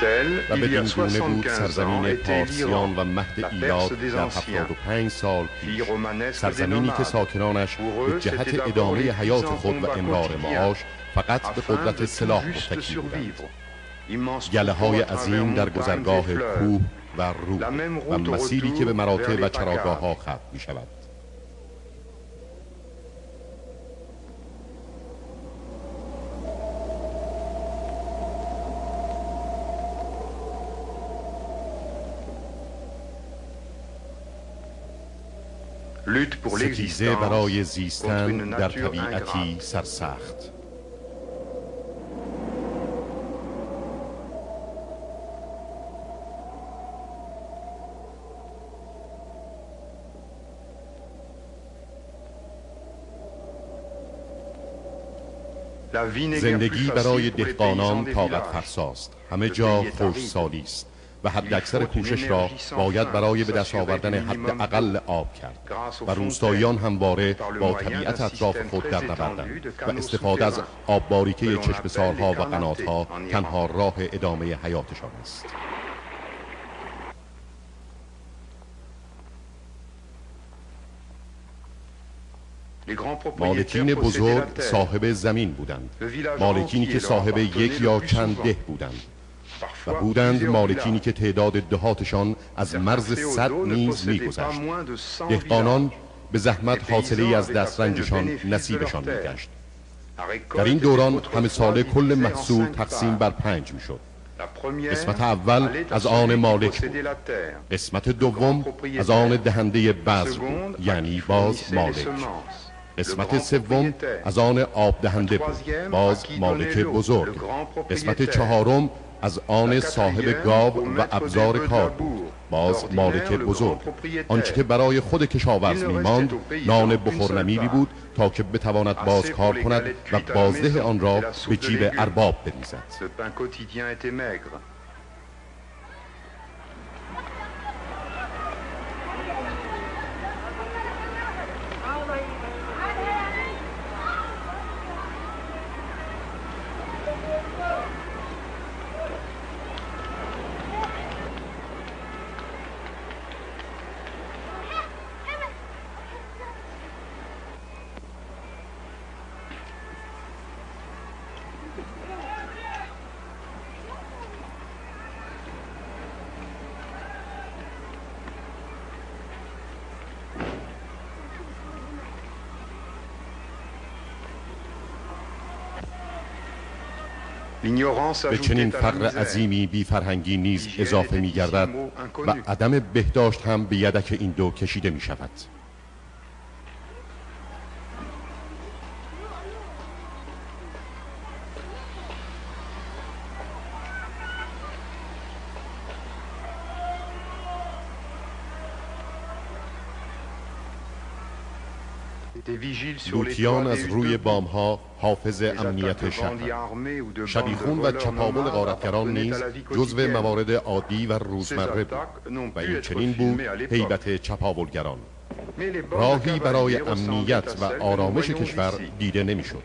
و بدین گونه بود سرزمین پارسیان و مهد ایلات در 75 سال پیش، سرزمینی که ساکنانش به جهت ادامه حیات خود و امرار معاش فقط به قدرت سلاح متکی بودند. گله های عظیم در گذرگاه کوه و رود و مسیری که به مراتع و چراگاه ها ختم می شود. ستیزه برای زیستن در طبیعتی سرسخت. زندگی برای دهقانان طاقت فرساست. همه جا خشکسالی است و حد اکثر کوشش را باید برای به دست آوردن حد اقل آب کرد و روستاییان همواره با طبیعت اطراف خود در نبردند و استفاده از آب باریکه چشمه‌سارها و قناتها تنها راه ادامه حیاتشان است. مالکین بزرگ صاحب زمین بودند، مالکینی که صاحب یک یا چند ده بودند و بودند مالکینی که تعداد دهاتشان از مرز 100 نیز می‌گذشت. دهقانان به زحمت حاصله‌ای از دسترنجشان نصیبشان می‌گشت. در این دوران همه ساله کل محصول تقسیم بر 5 می‌شد. قسمت اول از آن مالک بود، قسمت دوم از آن دهنده بذر بود، یعنی باز مالک، قسمت سوم از آن آب دهنده بود، باز مالک بزرگ، قسمت چهارم از آن صاحب گاو و ابزار کار بود، باز مالک بزرگ. آنچه که برای خود کشاورز میماند نان بخورنمیری بود تا که بتواند باز کار کند و بازده آن را به جیب ارباب بریزد. به چنین فقر عظیمی بی فرهنگی نیز اضافه می گردد و عدم بهداشت هم به یدک این دو کشیده می شود. لوتیان از روی بامها حافظ امنیت شهر، شبیخون و چپاول غارتگران نیز جزو موارد عادی و روزمره بود و این چنین بود هیبت چپاولگران. راهی برای امنیت و آرامش کشور دیده نمی‌شد.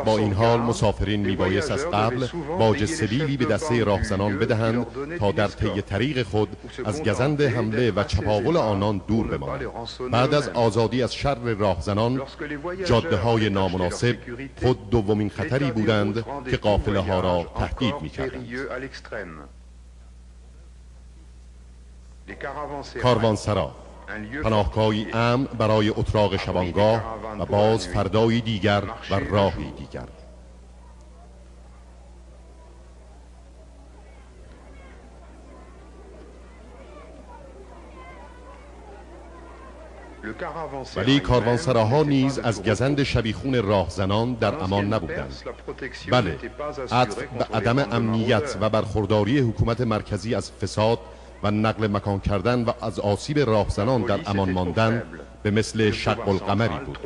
با این حال مسافرین میبایست از قبل باج سلیلی به دسته راهزنان بدهند تا در طی طریق خود از گزند حمله و چپاول آنان دور بمانند. بعد از آزادی از شر راهزنان، جاده های نامناسب خود دومین خطری بودند که قافله ها را تهدید میکردند. کاروانسرا، پناهگاهی امن برای اتراق شبانگاه و باز فردایی دیگر و راهی دیگر. ولی کاروانسراها نیز از گزند شبیخون راهزنان در امان نبودند. بله، عطف به عدم امنیت و برخورداری حکومت مرکزی از فساد و نقل مکان کردن و از آسیب راهزنان در امان ماندن به مثل شق القمری بود.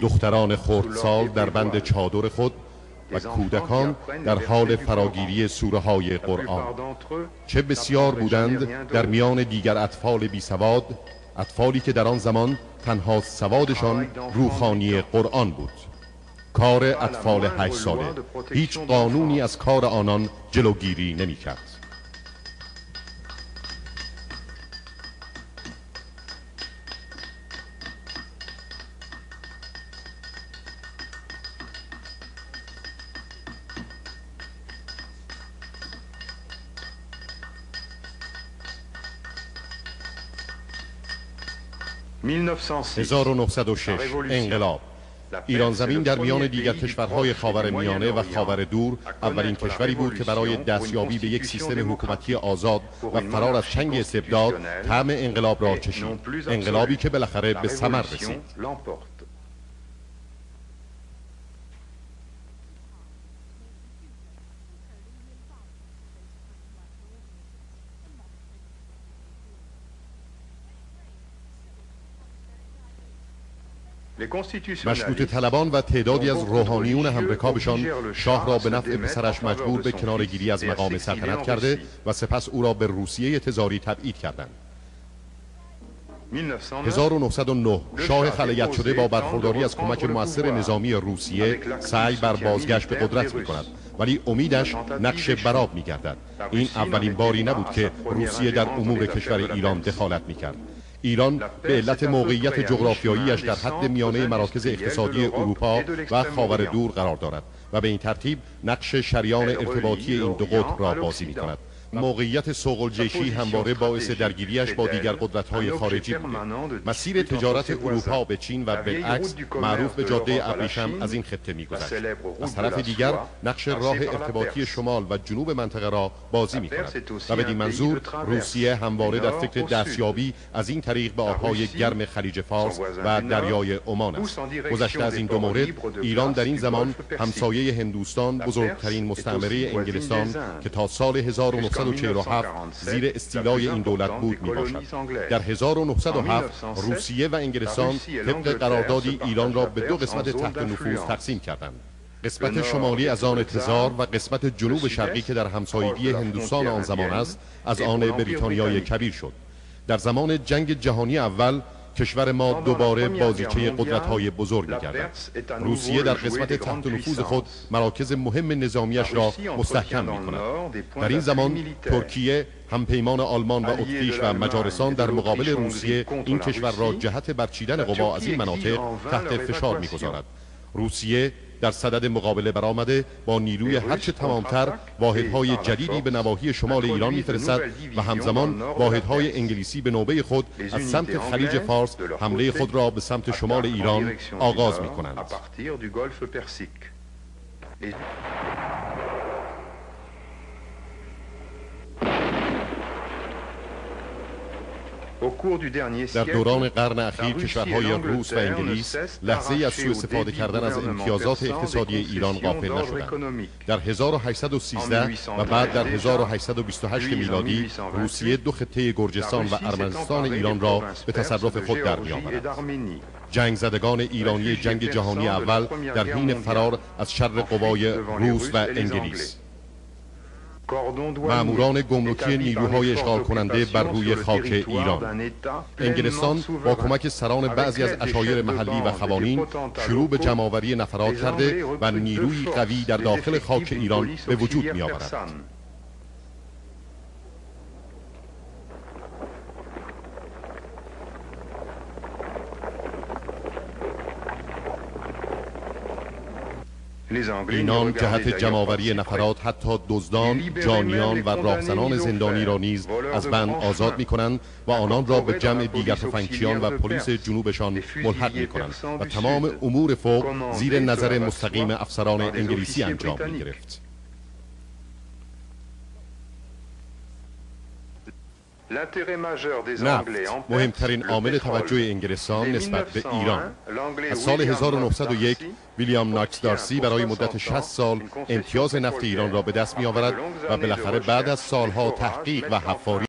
دختران خردسال در بند چادر خود و کودکان در حال فراگیری سوره های قرآن. چه بسیار بودند در میان دیگر اطفال بی سواد، اطفالی که در آن زمان تنها سوادشان روحانی قرآن بود. کار اطفال 8 ساله، هیچ قانونی از کار آنان جلوگیری نمی کرد. انقلاب. ایران زمین در میان دیگر کشورهای خاورمیانه و خاور دور اولین کشوری بود که برای دستیابی به یک سیستم حکومتی آزاد و فرار از چنگ استبداد طعم انقلاب را چشید. انقلابی که بالاخره به ثمر رسید. مشروطه طلبان و تعدادی از روحانیون همرکابشان شاه را به نفع پسرش مجبور به کناره‌گیری از مقام سلطنت کرده و سپس او را به روسیه تزاری تبعید کردند. 1909 شاه خلایت شده با برخورداری از کمک مؤثر نظامی روسیه سعی بر بازگشت به قدرت می کند، ولی امیدش نقش براب می گردد. این اولین باری نبود که روسیه در امور کشور ایران دخالت می کرد. ایران به علت موقعیت جغرافیاییش در حد میانه مراکز اقتصادی اروپا و خاور دور قرار دارد و به این ترتیب نقش شریان ارتباطی این دو قطب را بازی می کند. موقعیت سوق‌الجیشی همواره باعث درگیریش با دیگر قدرت‌های خارجی بوده. مسیر تجارت اروپا به چین و بالعکس معروف به جاده ابریشم از این خطه می‌گذشت. از طرف دیگر نقش راه ارتباطی شمال و جنوب منطقه را بازی می‌کند و بدین منظور روسیه همواره در فکر دستیابی از این طریق به آب‌های گرم خلیج فارس و دریای عمان است. گذشته از این دو مورد، ایران در این زمان همسایه هندوستان، بزرگترین مستعمره انگلستان که تا سال 1947 زیر استیلای این دولت بود می باشد. در 1907 روسیه و انگلستان طبق قراردادی ایران را به دو قسمت تحت نفوذ تقسیم کردند. قسمت شمالی از آن تزار و قسمت جنوب شرقی که در همسایگی هندوستان آن زمان است از آن بریتانیای کبیر شد. در زمان جنگ جهانی اول کشور ما دوباره بازیچه قدرت‌های بزرگ می‌گردد. روسیه در قسمت تحت نفوذ خود مراکز مهم نظامیش را مستحکم می‌کند. در این زمان ترکیه، همپیمان آلمان و اتریش و مجارستان در مقابل روسیه این کشور را جهت برچیدن قوا از این مناطق تحت فشار می‌گذارد. روسیه در صدد مقابله برآمده با نیروی هرچه تمامتر واحدهای جدیدی به نواحی شمال ایران می‌فرستد و همزمان واحدهای انگلیسی به نوبه خود از سمت خلیج فارس حمله خود را به سمت شمال ایران آغاز می‌کنند. در دوران قرن اخیر کشورهای روس و انگلیس لحظه‌ای از سوء استفاده کردن از امتیازات اقتصادی ایران غافل نشدند. در 1813 و بعد در 1828 میلادی روسیه دو خطه گرجستان و ارمنستان ایران را به تصرف خود در می‌آورد. جنگ زدگان ایرانی جنگ جهانی اول در حین فرار از شر قوای روس و انگلیس، ماموران گمرکی نیروهای اشغال کننده بر روی خاک ایران، انگلستان با کمک سران بعضی از عشایر محلی و خوانین شروع به جمع‌آوری نفرات کرده و نیروی قوی در داخل خاک ایران به وجود می آورد. اینان جهت جمع‌آوری نفرات حتی دزدان، جانیان و راهزنان زندانی را نیز از بند آزاد می‌کنند و آنان را به جمع دیگر تفنگچیان و پلیس جنوبشان ملحق می‌کنند و تمام امور فوق زیر نظر مستقیم افسران انگلیسی انجام می‌گرفت. نفت مهمترین عامل توجه انگلستان نسبت به ایران. از سال 1901 ویلیام ناکس دارسی برای مدت 60 سال امتیاز نفت ایران را به دست می آورد و بالاخره بعد از سالها تحقیق و حفاری